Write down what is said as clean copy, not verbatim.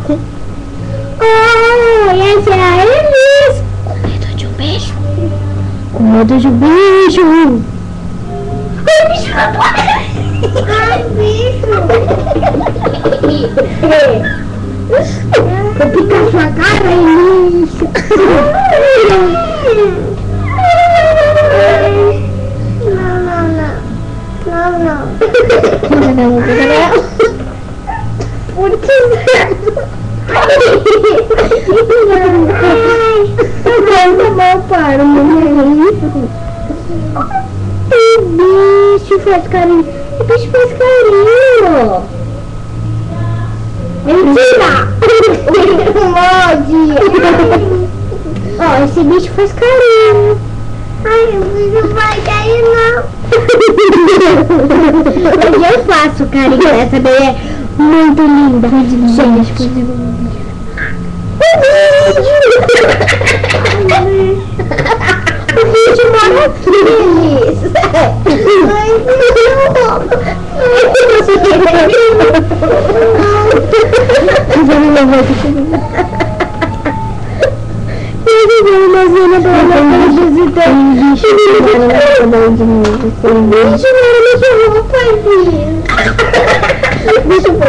Oi, essa é a Elis. Com medo de um beijo? Com medo de um beijo. Ai, bicho na tua cara. Ai, bicho. Vou picar sua cara, Elis. Não. Por que não? Para, o bicho faz carinho. O bicho faz carinho. Mentira! Morde! Ó, esse bicho faz carinho. Ai, o bicho vai cair não. Mas eu faço carinho. Essa daí é muito linda. Gente, o vídeo mora feliz. Ai, não. Deixa eu